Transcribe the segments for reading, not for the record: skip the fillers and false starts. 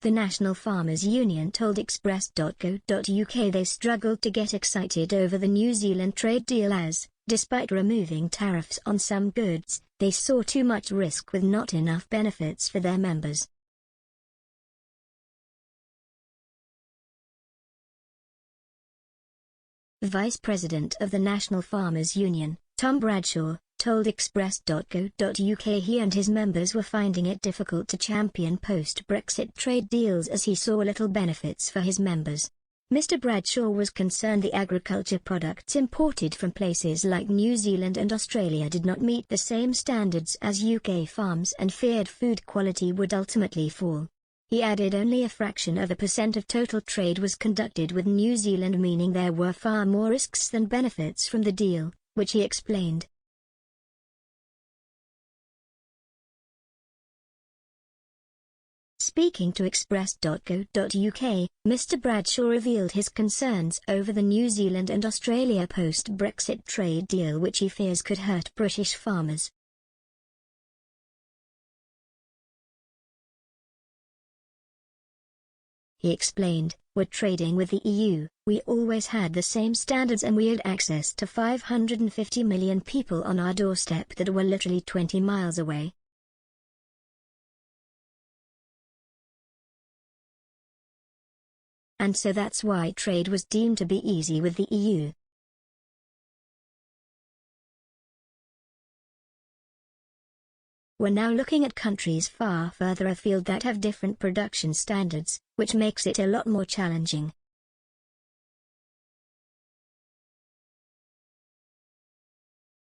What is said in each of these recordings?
The National Farmers Union told Express.co.uk they struggled to get excited over the New Zealand trade deal as, despite removing tariffs on some goods, they saw too much risk with not enough benefits for their members. Vice President of the National Farmers Union, Tom Bradshaw, told Express.co.uk he and his members were finding it difficult to champion post-Brexit trade deals as he saw little benefits for his members. Mr. Bradshaw was concerned the agriculture products imported from places like New Zealand and Australia did not meet the same standards as UK farms and feared food quality would ultimately fall. He added only a fraction of a % of total trade was conducted with New Zealand, meaning there were far more risks than benefits from the deal, which he explained. Speaking to Express.co.uk, Mr. Bradshaw revealed his concerns over the New Zealand and Australia post-Brexit trade deal, which he fears could hurt British farmers. He explained, "We're trading with the EU, we always had the same standards and we had access to 550 million people on our doorstep that were literally 20 miles away. And so that's why trade was deemed to be easy with the EU. We're now looking at countries far further afield that have different production standards, which makes it a lot more challenging."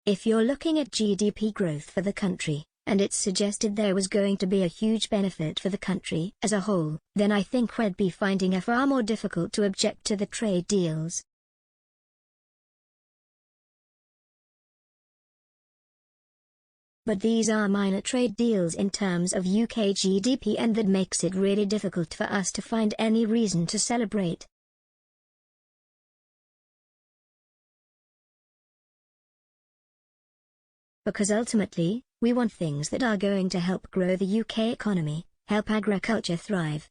If you're looking at GDP growth for the country, and it's suggested there was going to be a huge benefit for the country as a whole, then I think we'd be finding it far more difficult to object to the trade deals. But these are minor trade deals in terms of UK GDP, and that makes it really difficult for us to find any reason to celebrate. Because ultimately, we want things that are going to help grow the UK economy, help agriculture thrive.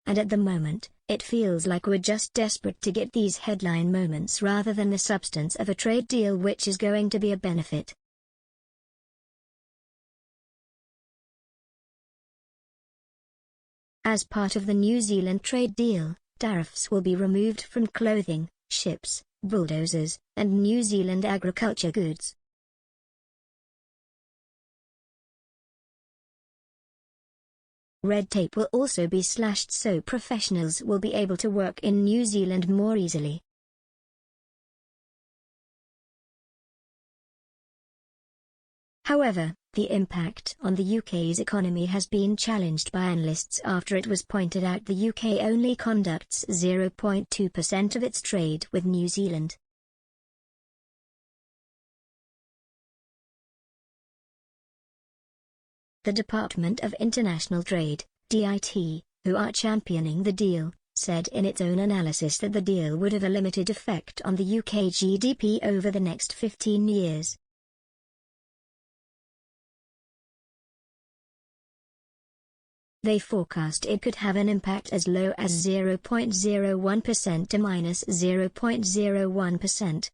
And at the moment, it feels like we're just desperate to get these headline moments rather than the substance of a trade deal which is going to be a benefit. As part of the New Zealand trade deal, tariffs will be removed from clothing, ships, bulldozers, and New Zealand agriculture goods. Red tape will also be slashed so professionals will be able to work in New Zealand more easily. However, the impact on the UK's economy has been challenged by analysts after it was pointed out the UK only conducts 0.2% of its trade with New Zealand. The Department of International Trade, DIT, who are championing the deal, said in its own analysis that the deal would have a limited effect on the UK GDP over the next 15 years. They forecast it could have an impact as low as 0.01% to minus 0.01%.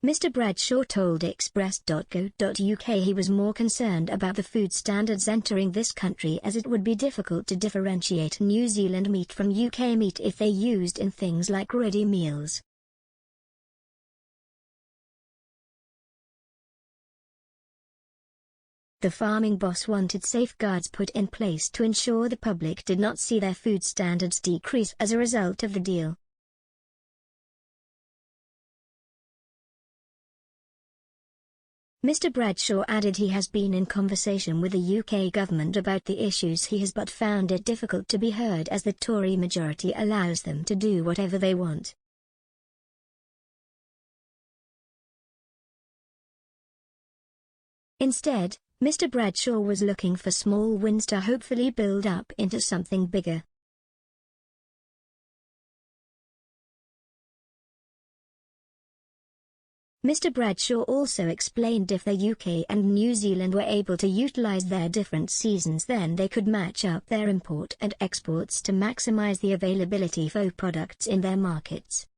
Mr. Bradshaw told Express.co.uk he was more concerned about the food standards entering this country, as it would be difficult to differentiate New Zealand meat from UK meat if they used in things like ready meals. The farming boss wanted safeguards put in place to ensure the public did not see their food standards decrease as a result of the deal. Mr. Bradshaw added he has been in conversation with the UK government about the issues he has but found it difficult to be heard as the Tory majority allows them to do whatever they want. Instead, Mr. Bradshaw was looking for small wins to hopefully build up into something bigger. Mr. Bradshaw also explained if the UK and New Zealand were able to utilise their different seasons, then they could match up their import and exports to maximise the availability of products in their markets.